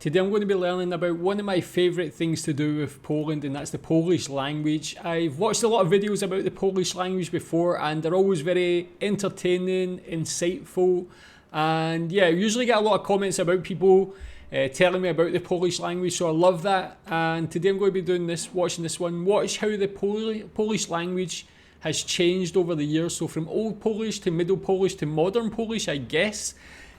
Today I'm going to be learning about one of my favourite things to do with Poland, and that's the Polish language. I've watched a lot of videos about the Polish language before, and they're always very entertaining, insightful, and yeah, I usually get a lot of comments about people telling me about the Polish language, so I love that. And today I'm going to be watching this one, watch how the Polish language has changed over the years, so from Old Polish to Middle Polish to Modern Polish, I guess.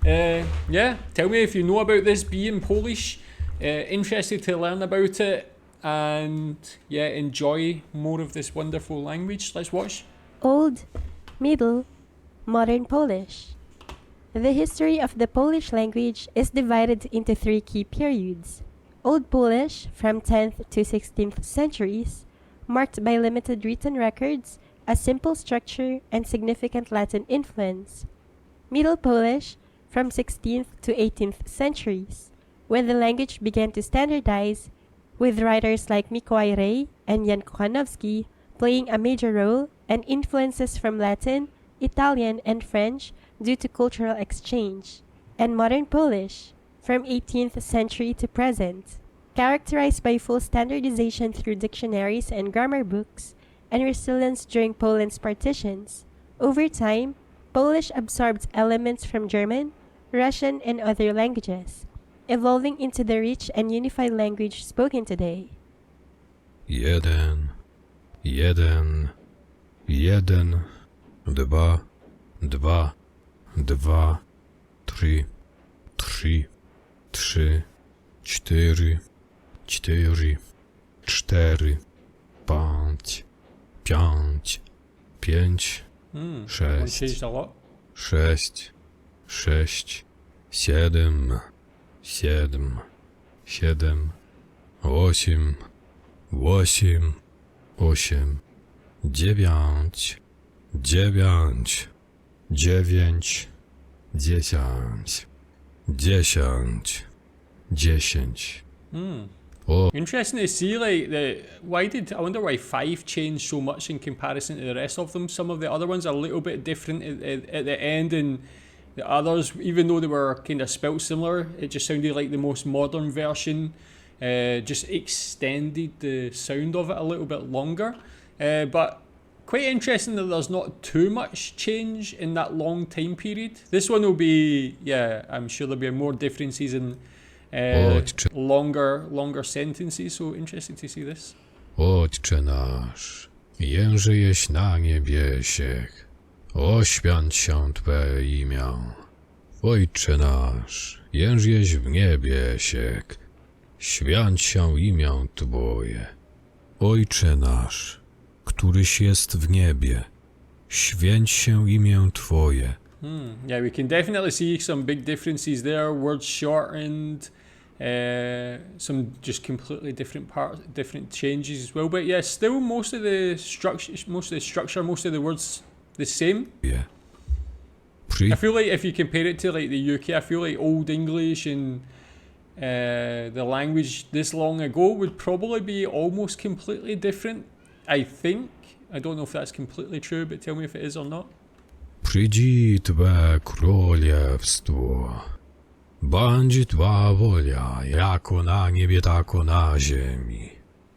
Yeah, tell me if you know about this, being Polish, interested to learn about it, and yeah, enjoy more of this wonderful language. Let's watch. Old, Middle, Modern Polish. The history of the Polish language is divided into three key periods. Old Polish, from 10th to 16th centuries, marked by limited written records, a simple structure, and significant Latin influence. Middle Polish, from 16th to 18th centuries, when the language began to standardize, with writers like Mikołaj Rej and Jan Kochanowski playing a major role, and influences from Latin, Italian, and French due to cultural exchange. And Modern Polish, from 18th century to present, characterized by full standardization through dictionaries and grammar books, and resilience during Poland's partitions. Over time, Polish absorbed elements from German, Russian, and other languages, evolving into the rich and unified language spoken today. 1, 1, 1, 2, 2, 2, 3, 3, 3, 4, 4, 4, 5, 5, 5, One changed a lot. 6, 6, 7, 7, 7, 8, 8, 8, 9, 9, 9, 10, 10, 10. Oh, Interesting to see, like, I wonder why 5 changed so much in comparison to the rest of them. Some of the other ones are a little bit different at the end, and the others, even though they were kind of spelt similar, it just sounded like the most modern version just extended the sound of it a little bit longer. But quite interesting that there's not too much change in that long time period. This one will be, yeah, I'm sure there'll be more differences in longer sentences, so interesting to see this. Ojcze nasz, jężyjeś na niebiesiech, oświęć się Twe imię. Ojcze nasz, jężyjeś w niebiesiech, święć się imię Twoje. Ojcze nasz, któryś jest w niebie, święć się imię Twoje. Yeah, we can definitely see some big differences there. Words shortened, some just completely different changes as well. But yeah, still most of the structure, most of the words the same. Yeah. I feel like if you compare it to like the UK, I feel like Old English and the language this long ago would probably be almost completely different. I think. I don't know if that's completely true, but tell me if it is or not. Przyjdź Twe królestwo, bądź Twa wola, jako na niebie, tako na ziemi.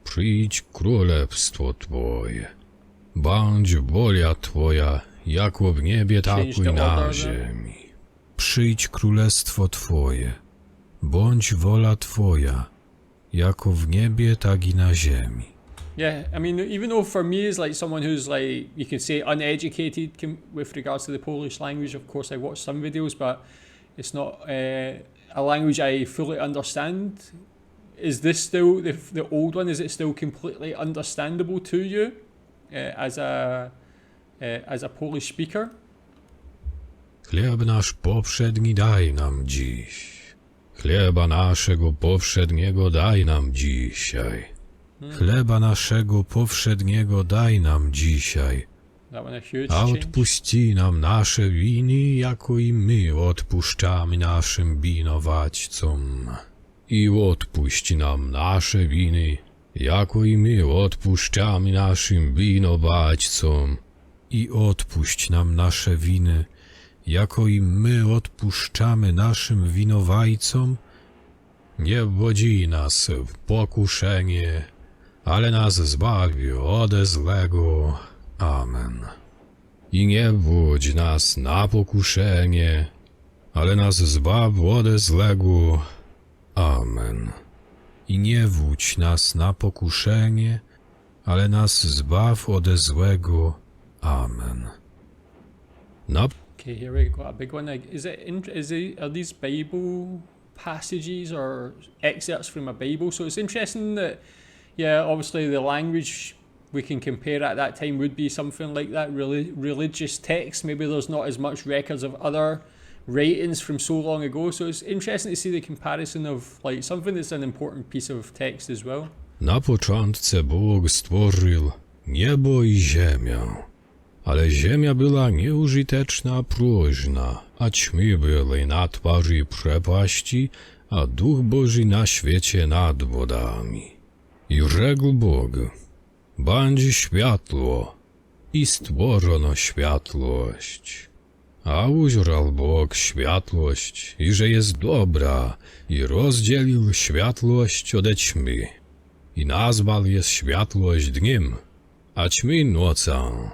Przyjdź królestwo Twoje, bądź wola Twoja, jako w niebie, tako i na ziemi. Przyjdź królestwo Twoje, bądź wola Twoja, jako w niebie, tak i na ziemi. Yeah, I mean, even though for me as like someone who's like, you could say uneducated with regards to the Polish language, of course I watch some videos, but it's not a language I fully understand. Is this still, the old one, is it still completely understandable to you as a Polish speaker? Chleb nasz powszedni daj nam dziś. Chleba naszego powszedniego daj nam dzisiaj. Chleba naszego powszedniego daj nam dzisiaj. A odpuści nam nasze winy, jako i my odpuszczamy naszym winowajcom. I odpuść nam nasze winy, jako i my odpuszczamy naszym winowajcom. I odpuść nam nasze winy, jako i my odpuszczamy naszym winowajcom. nie wwodzi nas w pokuszenie, ale nas zbawi ode złego. Amen. I nie wódź nas na pokuszenie, ale nas zbaw ode złego. Amen. I nie wódź nas na pokuszenie, ale nas zbaw ode złego. Amen. Okay, here we go. A big one. Are these Bible passages or excerpts from a Bible? So it's interesting that, yeah, obviously the language we can compare at that time would be something like that, really religious text. Maybe there's not as much records of other writings from so long ago. So it's interesting to see the comparison of like something that's an important piece of text as well. Na początce Bóg stworzył niebo i ziemię, ale ziemia była nieużyteczna, próżna, a ćmy były na twarzy przepaści, a Duch Boży na świecie nad wodami. I rzekł Bóg, będzie światło, i stworzono światłość. A ujrzał Bóg światłość, i że jest dobra, i rozdzielił światłość ode ćmy. I nazwał jest światłość dniem, a ćmy nocą.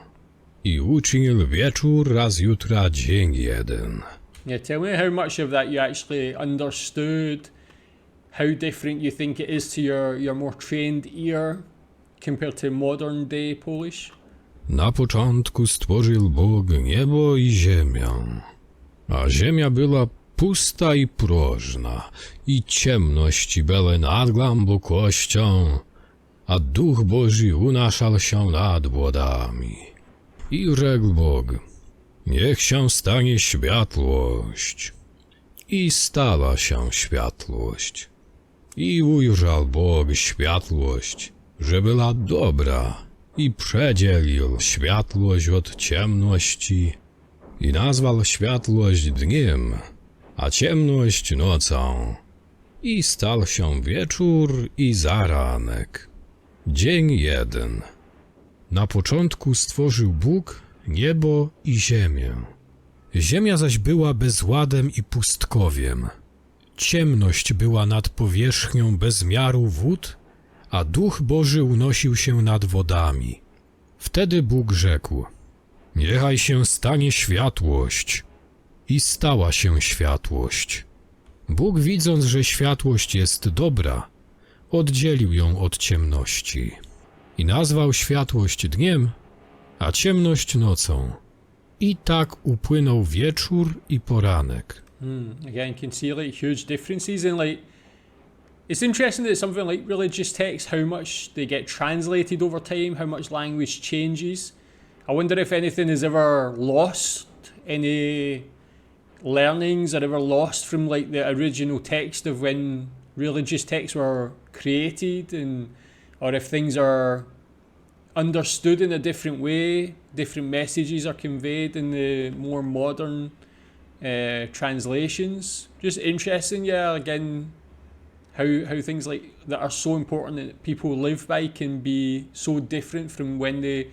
I uczynił wieczór raz jutra dzień jeden. Yeah, tell me how much of that you actually understood, how different you think it is to your more trained ear compared to modern day Polish? Na początku stworzył Bóg niebo i ziemię, a ziemia była pusta i próżna, i ciemności były nad głębokością, a Duch Boży unaszał się nad wodami. I rzekł Bóg, niech się stanie światłość. I stała się światłość. I ujrzał Bóg światłość, że była dobra, i przedzielił światłość od ciemności, i nazwał światłość dniem, a ciemność nocą. I stał się wieczór i zaranek. Dzień jeden. Na początku stworzył Bóg niebo i ziemię. Ziemia zaś była bezładem i pustkowiem. Ciemność była nad powierzchnią bezmiaru wód, a Duch Boży unosił się nad wodami. Wtedy Bóg rzekł, niechaj się stanie światłość. I stała się światłość. Bóg, widząc, że światłość jest dobra, oddzielił ją od ciemności. I nazwał światłość dniem, a ciemność nocą. I tak upłynął wieczór i poranek. Again, you can see like huge differences and like it's interesting that something like religious texts, how much they get translated over time, how much language changes. I wonder if anything is ever lost, any learnings are ever lost from like the original text of when religious texts were created, and or if things are understood in a different way, different messages are conveyed in the more modern translations. Just interesting, yeah, again, how things like that are so important that people live by can be so different from when they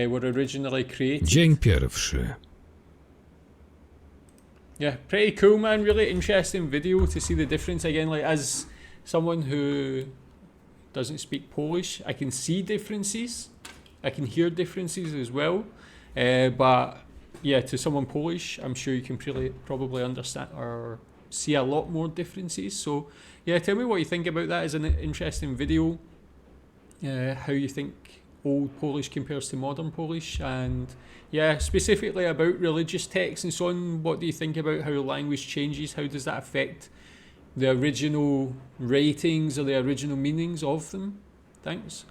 were originally created. Dzień pierwszy. Yeah, pretty cool, man. Really interesting video to see the difference. Again, like as someone who doesn't speak Polish, I can see differences. I can hear differences as well. But yeah, to someone Polish, I'm sure you can probably understand or see a lot more differences. So yeah, tell me what you think about that. It's an interesting video. How you think old Polish compares to modern Polish, and yeah, specifically about religious texts and so on. What do you think about how language changes? How does that affect the original writings or the original meanings of them? Thanks.